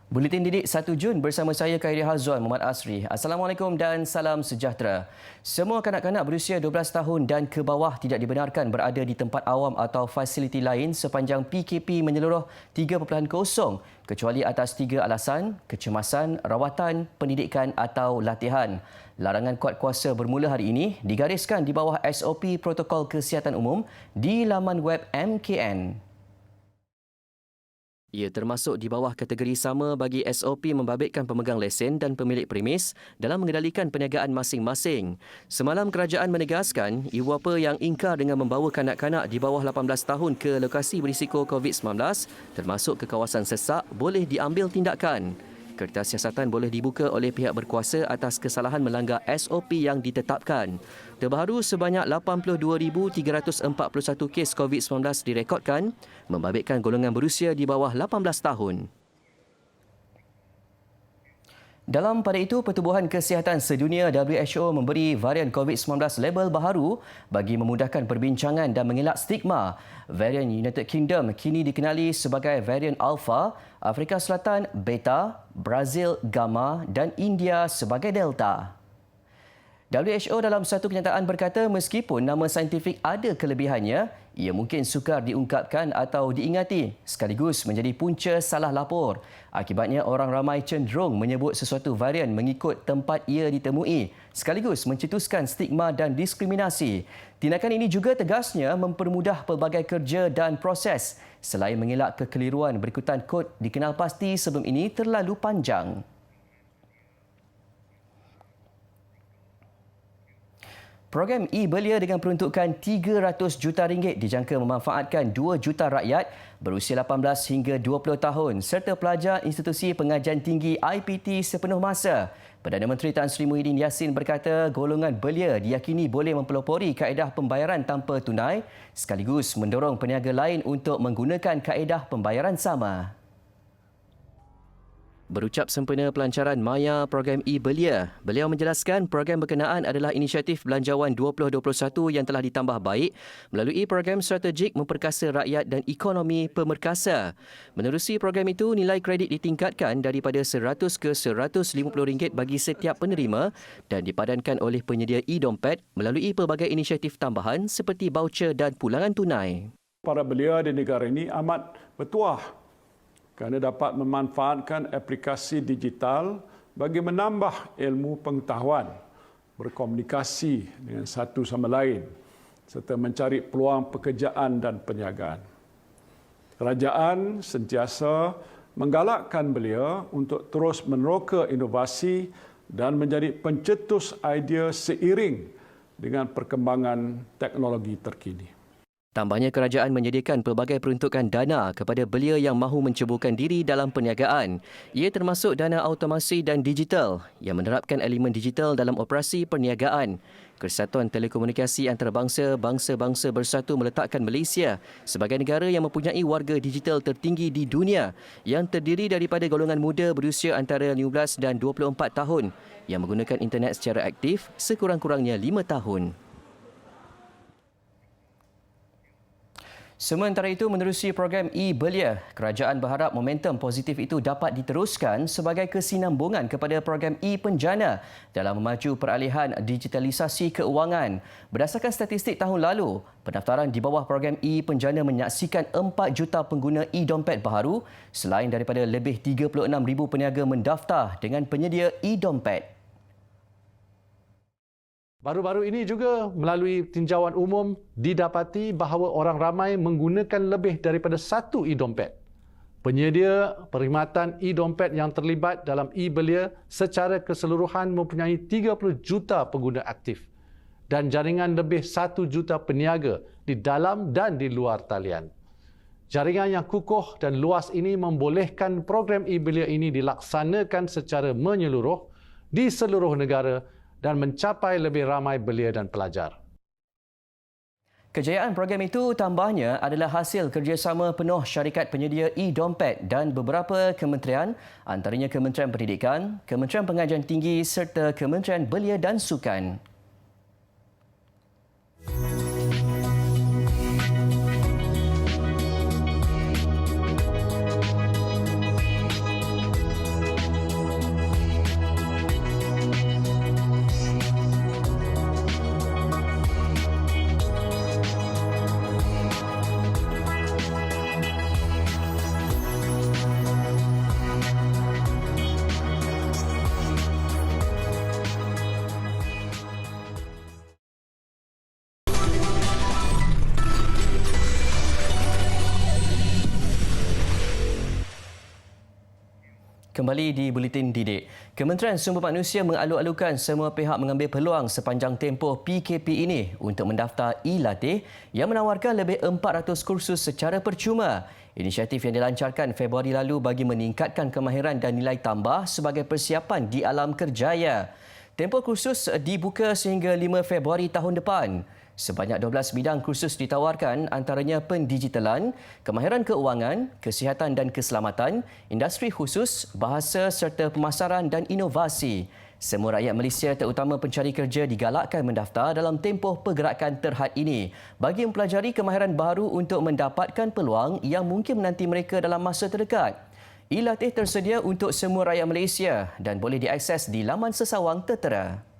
Buletin Didik 1 Jun bersama saya Khairi Hazwan Muhammad Asri. Assalamualaikum dan salam sejahtera. Semua kanak-kanak berusia 12 tahun dan ke bawah tidak dibenarkan berada di tempat awam atau fasiliti lain sepanjang PKP menyeluruh 3.0 kecuali atas 3 alasan: kecemasan, rawatan, pendidikan atau latihan. Larangan kuat kuasa bermula hari ini digariskan di bawah SOP Protokol Kesihatan Umum di laman web MKN. Ia termasuk di bawah kategori sama bagi SOP membabitkan pemegang lesen dan pemilik premis dalam mengendalikan perniagaan masing-masing. Semalam kerajaan menegaskan ibu bapa yang ingkar dengan membawa kanak-kanak di bawah 18 tahun ke lokasi berisiko COVID-19 termasuk ke kawasan sesak boleh diambil tindakan. Kertas siasatan boleh dibuka oleh pihak berkuasa atas kesalahan melanggar SOP yang ditetapkan. Terbaru, sebanyak 82,341 kes COVID-19 direkodkan, membabitkan golongan berusia di bawah 18 tahun. Dalam pada itu, Pertubuhan Kesihatan Sedunia WHO memberi varian COVID-19 label baharu bagi memudahkan perbincangan dan mengelak stigma. Varian United Kingdom kini dikenali sebagai varian Alpha, Afrika Selatan Beta, Brazil Gamma dan India sebagai Delta. WHO dalam satu kenyataan berkata meskipun nama saintifik ada kelebihannya, ia mungkin sukar diungkapkan atau diingati sekaligus menjadi punca salah lapor. Akibatnya orang ramai cenderung menyebut sesuatu varian mengikut tempat ia ditemui sekaligus mencetuskan stigma dan diskriminasi. Tindakan ini juga tegasnya mempermudah pelbagai kerja dan proses selain mengelak kekeliruan berikutan kod dikenal pasti sebelum ini terlalu panjang. Program e-Belia dengan peruntukan RM300 juta dijangka memanfaatkan 2 juta rakyat berusia 18 hingga 20 tahun serta pelajar institusi pengajian tinggi IPT sepenuh masa. Perdana Menteri Tan Sri Muhyiddin Yassin berkata golongan belia diyakini boleh mempelopori kaedah pembayaran tanpa tunai sekaligus mendorong peniaga lain untuk menggunakan kaedah pembayaran sama. Berucap sempena pelancaran maya program e-Belia, beliau menjelaskan program berkenaan adalah inisiatif Belanjawan 2021 yang telah ditambah baik melalui program strategik memperkasa rakyat dan ekonomi pemerkasa. Menerusi program itu, nilai kredit ditingkatkan daripada RM100 ke RM150 bagi setiap penerima dan dipadankan oleh penyedia e-dompet melalui pelbagai inisiatif tambahan seperti baucer dan pulangan tunai. Para belia di negara ini amat bertuah kerana dapat memanfaatkan aplikasi digital bagi menambah ilmu pengetahuan, berkomunikasi dengan satu sama lain serta mencari peluang pekerjaan dan perniagaan. Kerajaan sentiasa menggalakkan belia untuk terus meneroka inovasi dan menjadi pencetus idea seiring dengan perkembangan teknologi terkini. Tambahnya, kerajaan menyediakan pelbagai peruntukan dana kepada belia yang mahu menceburkan diri dalam perniagaan. Ia termasuk dana automasi dan digital yang menerapkan elemen digital dalam operasi perniagaan. Kesatuan Telekomunikasi Antarabangsa Bangsa-Bangsa Bersatu meletakkan Malaysia sebagai negara yang mempunyai warga digital tertinggi di dunia yang terdiri daripada golongan muda berusia antara 15 dan 24 tahun yang menggunakan internet secara aktif sekurang-kurangnya 5 tahun. Sementara itu, menerusi program e-Belia, kerajaan berharap momentum positif itu dapat diteruskan sebagai kesinambungan kepada program e-Penjana dalam memaju peralihan digitalisasi keuangan. Berdasarkan statistik tahun lalu, pendaftaran di bawah program e-Penjana menyaksikan 4 juta pengguna e-dompet baharu selain daripada lebih 36,000 peniaga mendaftar dengan penyedia e-dompet. Baru-baru ini juga melalui tinjauan umum didapati bahawa orang ramai menggunakan lebih daripada satu e-dompet. Penyedia perkhidmatan e-dompet yang terlibat dalam e-Belia secara keseluruhan mempunyai 30 juta pengguna aktif dan jaringan lebih 1 juta peniaga di dalam dan di luar talian. Jaringan yang kukuh dan luas ini membolehkan program e-Belia ini dilaksanakan secara menyeluruh di seluruh negara dan mencapai lebih ramai belia dan pelajar. Kejayaan program itu tambahnya adalah hasil kerjasama penuh syarikat penyedia e-dompet dan beberapa kementerian, antaranya Kementerian Pendidikan, Kementerian Pengajian Tinggi serta Kementerian Belia dan Sukan. Kembali di Buletin Didik. Kementerian Sumber Manusia mengalu-alukan semua pihak mengambil peluang sepanjang tempoh PKP ini untuk mendaftar e-latih yang menawarkan lebih 400 kursus secara percuma. Inisiatif yang dilancarkan Februari lalu bagi meningkatkan kemahiran dan nilai tambah sebagai persiapan di alam kerjaya. Tempoh kursus dibuka sehingga 5 Februari tahun depan. Sebanyak 12 bidang kursus ditawarkan, antaranya pendigitalan, kemahiran keuangan, kesihatan dan keselamatan, industri khusus, bahasa serta pemasaran dan inovasi. Semua rakyat Malaysia terutama pencari kerja digalakkan mendaftar dalam tempoh pergerakan terhad ini bagi mempelajari kemahiran baru untuk mendapatkan peluang yang mungkin menanti mereka dalam masa terdekat. E-latih tersedia untuk semua rakyat Malaysia dan boleh diakses di laman sesawang tertera.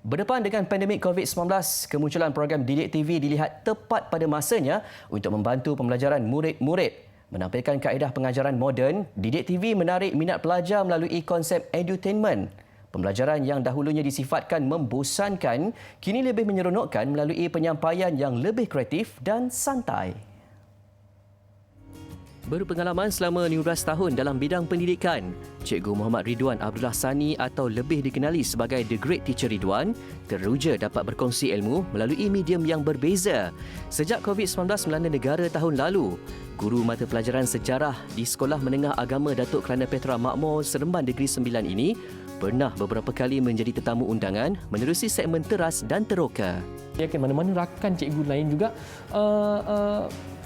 Berdepan dengan pandemik COVID-19, kemunculan program Didik TV dilihat tepat pada masanya untuk membantu pembelajaran murid-murid. Menampilkan kaedah pengajaran moden, Didik TV menarik minat pelajar melalui konsep edutainment. Pembelajaran yang dahulunya disifatkan membosankan, kini lebih menyeronokkan melalui penyampaian yang lebih kreatif dan santai. Berpengalaman selama 15 tahun dalam bidang pendidikan, Cikgu Muhammad Ridwan Abdullah Sani atau lebih dikenali sebagai The Great Teacher Ridwan teruja dapat berkongsi ilmu melalui medium yang berbeza. Sejak COVID-19 melanda negara tahun lalu, guru mata pelajaran sejarah di Sekolah Menengah Agama Datuk Kelana Petra Makmur Seremban Negeri Sembilan ini pernah beberapa kali menjadi tetamu undangan menerusi segmen Teras dan Teroka. Yakin mana-mana rakan cikgu lain juga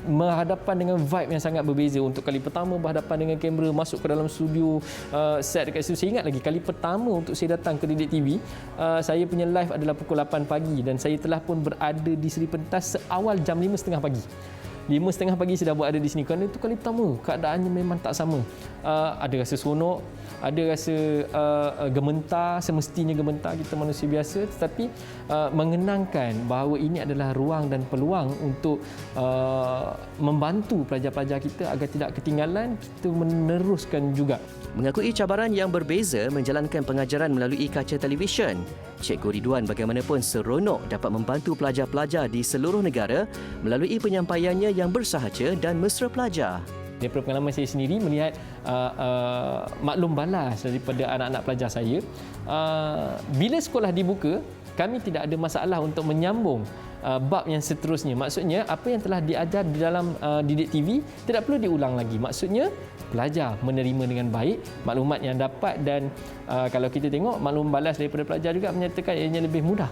berhadapan dengan vibe yang sangat berbeza. Untuk kali pertama berhadapan dengan kamera, masuk ke dalam studio, set dekat studio. Saya ingat lagi kali pertama untuk saya datang ke Didik TV, saya punya live adalah pukul 8 pagi dan saya telah pun berada di Seri Pentas seawal jam 5.30 pagi. 5.30 pagi saya dah berada di sini kerana itu kali pertama. Keadaannya memang tak sama. Ada rasa seronok, ada rasa gementar, semestinya gementar kita manusia biasa, tetapi mengenangkan bahawa ini adalah ruang dan peluang untuk membantu pelajar-pelajar kita agar tidak ketinggalan, kita meneruskan juga. Mengakui cabaran yang berbeza menjalankan pengajaran melalui kaca televisyen, Cikgu Ridwan bagaimanapun seronok dapat membantu pelajar-pelajar di seluruh negara melalui penyampaiannya yang bersahaja dan mesra pelajar. Daripada pengalaman saya sendiri melihat maklum balas daripada anak-anak pelajar saya, bila sekolah dibuka, kami tidak ada masalah untuk menyambung bab yang seterusnya. Maksudnya apa yang telah diajar di dalam Didik TV tidak perlu diulang lagi. Maksudnya pelajar menerima dengan baik maklumat yang dapat dan kalau kita tengok maklum balas daripada pelajar juga menyatakan ianya lebih mudah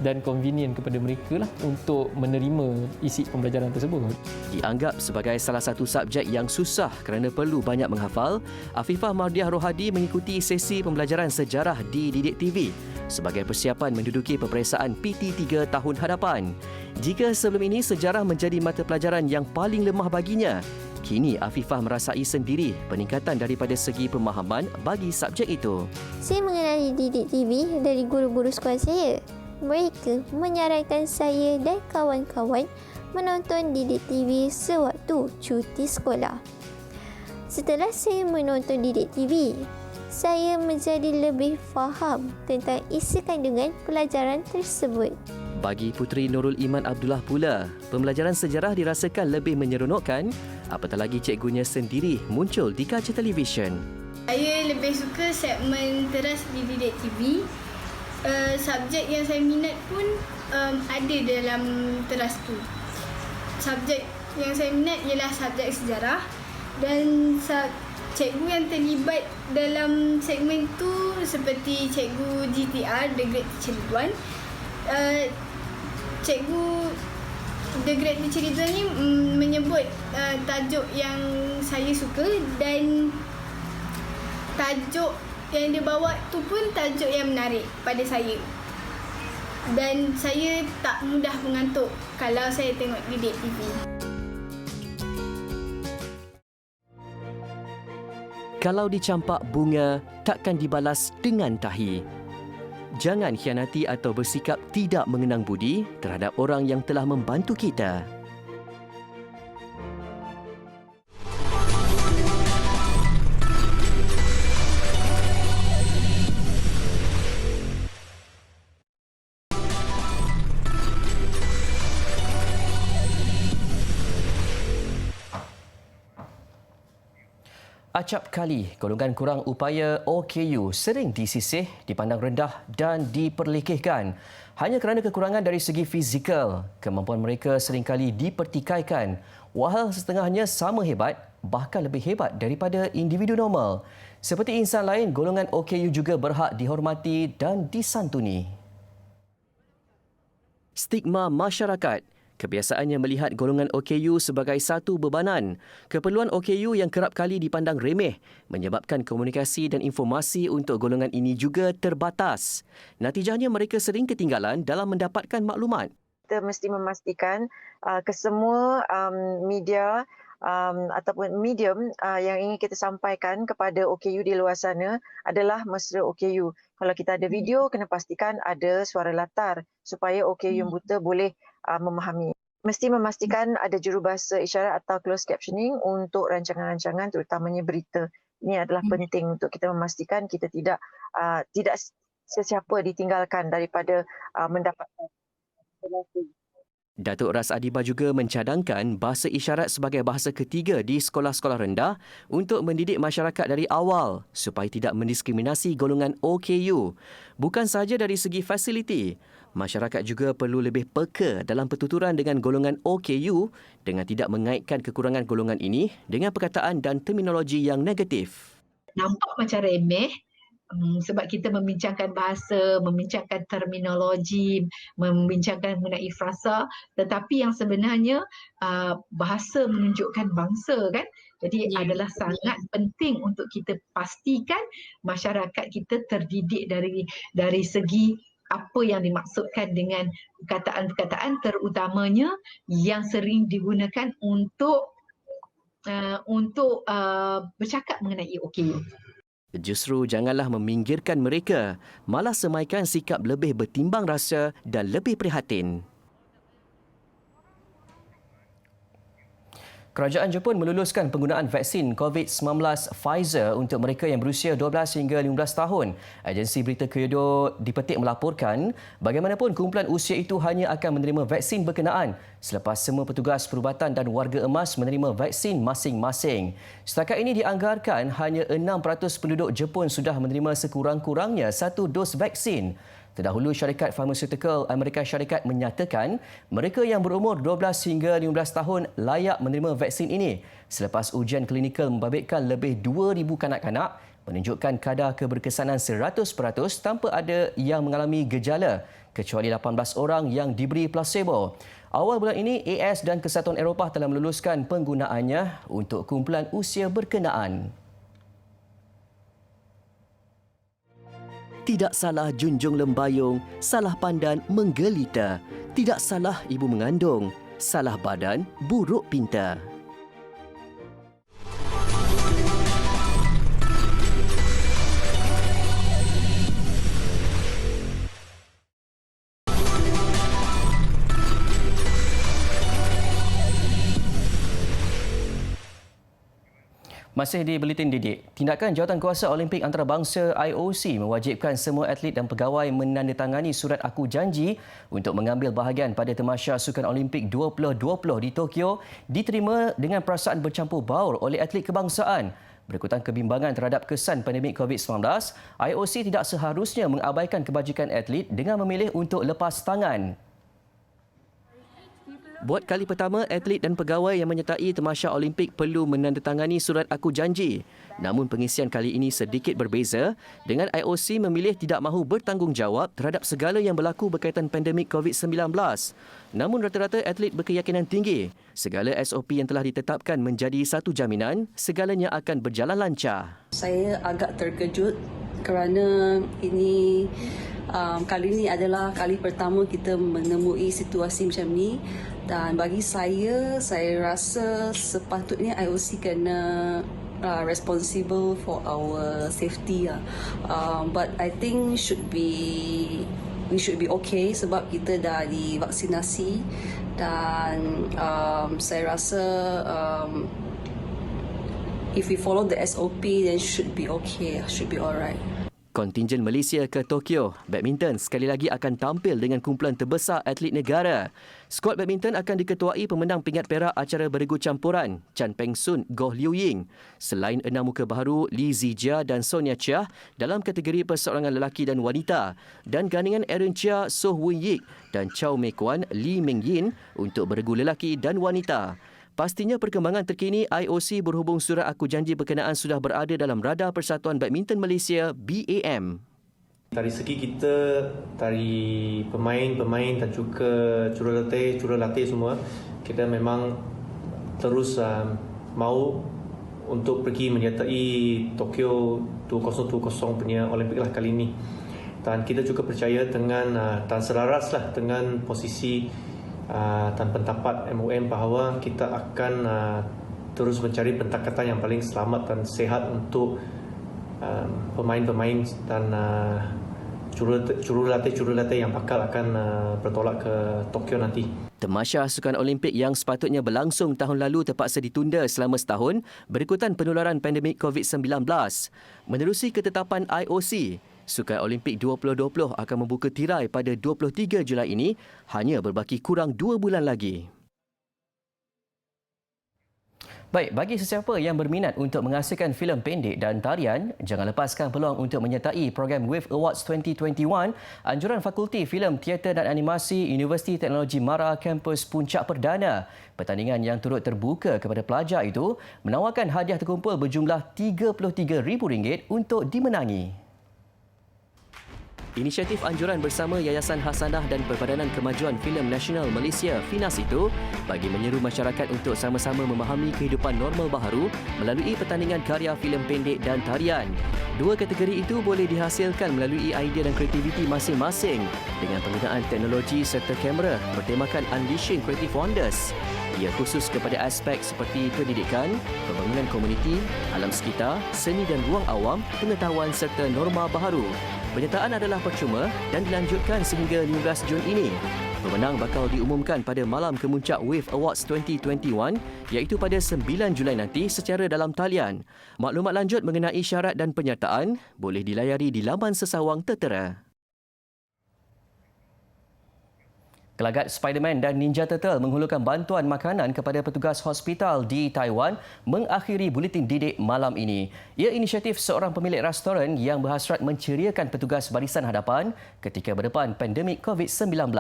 dan convenient kepada mereka lah untuk menerima isi pembelajaran tersebut. Dianggap sebagai salah satu subjek yang susah kerana perlu banyak menghafal, Afifah Mardiah Rohadi mengikuti sesi pembelajaran sejarah di Didik TV sebagai persiapan menduduki peperiksaan PT3 tahun hadapan. Jika sebelum ini sejarah menjadi mata pelajaran yang paling lemah baginya, kini Afifah merasai sendiri peningkatan daripada segi pemahaman bagi subjek itu. Saya mengenali Didik TV dari guru-guru sekolah saya. Mereka menyarankan saya dan kawan-kawan menonton Didik TV sewaktu cuti sekolah. Setelah saya menonton Didik TV, saya menjadi lebih faham tentang isi kandungan pelajaran tersebut. Bagi Puteri Nurul Iman Abdullah pula, pembelajaran sejarah dirasakan lebih menyeronokkan apatah lagi cikgunya sendiri muncul di kaca televisyen. Saya lebih suka segmen Teras di Didik TV. Subjek yang saya minat pun ada dalam Teras tu. Subjek yang saya minat ialah subjek sejarah dan cikgu yang terlibat dalam segmen tu seperti cikgu GTR, The Great Teacher Ridwan. Cikgu The Great Teacher Ridwan ni menyebut tajuk yang saya suka dan tajuk yang dia bawa tu pun tajuk yang menarik pada saya. Dan saya tak mudah mengantuk kalau saya tengok Didik TV. Kalau dicampak bunga, takkan dibalas dengan tahi. Jangan khianati atau bersikap tidak mengenang budi terhadap orang yang telah membantu kita. Acap kali, golongan kurang upaya OKU sering disisih, dipandang rendah dan diperlekehkan. Hanya kerana kekurangan dari segi fizikal, kemampuan mereka seringkali dipertikaikan. Walau setengahnya sama hebat, bahkan lebih hebat daripada individu normal. Seperti insan lain, golongan OKU juga berhak dihormati dan disantuni. Stigma masyarakat. Kebiasaannya melihat golongan OKU sebagai satu bebanan. Keperluan OKU yang kerap kali dipandang remeh menyebabkan komunikasi dan informasi untuk golongan ini juga terbatas. Natijahnya mereka sering ketinggalan dalam mendapatkan maklumat. Kita mesti memastikan kesemua media ataupun medium yang ingin kita sampaikan kepada OKU di luar sana adalah mesra OKU. Kalau kita ada video, kena pastikan ada suara latar supaya OKU yang buta boleh memahami. Mesti memastikan ada jurubahasa isyarat atau closed captioning untuk rancangan-rancangan terutamanya berita. Ini adalah penting untuk kita memastikan kita tidak sesiapa ditinggalkan daripada mendapatkan informasi. Datuk Ras Adiba juga mencadangkan bahasa isyarat sebagai bahasa ketiga di sekolah-sekolah rendah untuk mendidik masyarakat dari awal supaya tidak mendiskriminasi golongan OKU. Bukan sahaja dari segi fasiliti, masyarakat juga perlu lebih peka dalam pertuturan dengan golongan OKU dengan tidak mengaitkan kekurangan golongan ini dengan perkataan dan terminologi yang negatif. Nampak macam remeh, sebab kita membincangkan bahasa, membincangkan terminologi, membincangkan mengenai frasa, tetapi yang sebenarnya bahasa menunjukkan bangsa kan. Jadi adalah sangat penting untuk kita pastikan masyarakat kita terdidik dari segi apa yang dimaksudkan dengan perkataan-perkataan terutamanya yang sering digunakan untuk bercakap mengenai OKU. Justru janganlah meminggirkan mereka, malah semaikan sikap lebih bertimbang rasa dan lebih prihatin. Kerajaan Jepun meluluskan penggunaan vaksin COVID-19 Pfizer untuk mereka yang berusia 12 hingga 15 tahun. Agensi berita Kyodo dipetik melaporkan bagaimanapun kumpulan usia itu hanya akan menerima vaksin berkenaan selepas semua petugas perubatan dan warga emas menerima vaksin masing-masing. Setakat ini dianggarkan hanya 6% penduduk Jepun sudah menerima sekurang-kurangnya satu dos vaksin. Terdahulu, syarikat farmaseutical Amerika Syarikat menyatakan mereka yang berumur 12 hingga 15 tahun layak menerima vaksin ini selepas ujian klinikal membabitkan lebih 2,000 kanak-kanak menunjukkan kadar keberkesanan 100% tanpa ada yang mengalami gejala kecuali 18 orang yang diberi placebo. Awal bulan ini, AS dan Kesatuan Eropah telah meluluskan penggunaannya untuk kumpulan usia berkenaan. Tidak salah junjung lembayung, salah pandan menggelita. Tidak salah ibu mengandung, salah badan buruk pinta. Masih di Buletin Didik, tindakan Jawatankuasa Olimpik Antarabangsa IOC mewajibkan semua atlet dan pegawai menandatangani surat aku janji untuk mengambil bahagian pada Tamasya Sukan Olimpik 2020 di Tokyo diterima dengan perasaan bercampur baur oleh atlet kebangsaan. Berikutan kebimbangan terhadap kesan pandemik COVID-19, IOC tidak seharusnya mengabaikan kebajikan atlet dengan memilih untuk lepas tangan. Buat kali pertama, atlet dan pegawai yang menyertai Tamasya Olimpik perlu menandatangani surat aku janji. Namun pengisian kali ini sedikit berbeza dengan IOC memilih tidak mahu bertanggungjawab terhadap segala yang berlaku berkaitan pandemik COVID-19. Namun rata-rata atlet berkeyakinan tinggi segala SOP yang telah ditetapkan menjadi satu jaminan segalanya akan berjalan lancar. Saya agak terkejut kerana ini kali ini adalah kali pertama kita menemui situasi macam ni. Dan bagi saya rasa sepatutnya IOC kena responsible for our safety. But I think we should be okay sebab kita dah divaksinasi dan saya rasa if we follow the SOP then should be okay, should be alright. Kontingen Malaysia ke Tokyo, badminton sekali lagi akan tampil dengan kumpulan terbesar atlet negara. Skuad badminton akan diketuai pemenang pingat perak acara beregu campuran, Chan Peng Sun, Goh Liu Ying. Selain 6 muka baharu, Lee Zijia dan Sonia Chia dalam kategori perseorangan lelaki dan wanita, dan gandingan Aaron Chia, Soh Wun Yik dan Chow Mei Kwan, Lee Meng Yin untuk beregu lelaki dan wanita. Pastinya perkembangan terkini, IOC berhubung surat aku janji berkenaan sudah berada dalam radar Persatuan Badminton Malaysia BAM. Dari segi kita, dari pemain-pemain dan juga jurulatih semua, kita memang terus mahu untuk pergi menyertai Tokyo 2020 punya Olimpik lah kali ini. Dan kita juga percaya dengan dan selaras lah dengan posisi dan pendapat MOM bahawa kita akan terus mencari pendekatan yang paling selamat dan sehat untuk pemain-pemain dan jurulatih yang bakal akan bertolak ke Tokyo nanti. Tamasya Sukan Olimpik yang sepatutnya berlangsung tahun lalu terpaksa ditunda selama setahun berikutan penularan pandemik COVID-19. Menerusi ketetapan IOC, Sukan Olimpik 2020 akan membuka tirai pada 23 Julai ini, hanya berbaki kurang 2 bulan lagi. Baik, bagi sesiapa yang berminat untuk menghasilkan filem pendek dan tarian, jangan lepaskan peluang untuk menyertai program WAVE Awards 2021, anjuran Fakulti Filem, Teater dan Animasi Universiti Teknologi Mara Kampus Puncak Perdana. Pertandingan yang turut terbuka kepada pelajar itu menawarkan hadiah terkumpul berjumlah RM33,000 untuk dimenangi. Inisiatif anjuran bersama Yayasan Hasanah dan Perbadanan Kemajuan Filem Nasional Malaysia FINAS itu bagi menyeru masyarakat untuk sama-sama memahami kehidupan normal baharu melalui pertandingan karya filem pendek dan tarian. Dua kategori itu boleh dihasilkan melalui idea dan kreativiti masing-masing dengan penggunaan teknologi serta kamera bertemakan Unleashing Creative Wonders. Ia khusus kepada aspek seperti pendidikan, pembangunan komuniti, alam sekitar, seni dan ruang awam, pengetahuan serta norma baharu. Penyertaan adalah percuma dan dilanjutkan sehingga 15 Jun ini. Pemenang bakal diumumkan pada malam kemuncak WAVE Awards 2021 iaitu pada 9 Julai nanti secara dalam talian. Maklumat lanjut mengenai syarat dan penyertaan boleh dilayari di laman sesawang tertera. Gelagat Spiderman dan Ninja Turtle menghulurkan bantuan makanan kepada petugas hospital di Taiwan mengakhiri buletin didik malam ini. Ia inisiatif seorang pemilik restoran yang berhasrat menceriakan petugas barisan hadapan ketika berdepan pandemik COVID-19.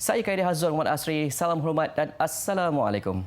Saya Khairi Hazul Muhammad Asri, salam hormat dan Assalamualaikum.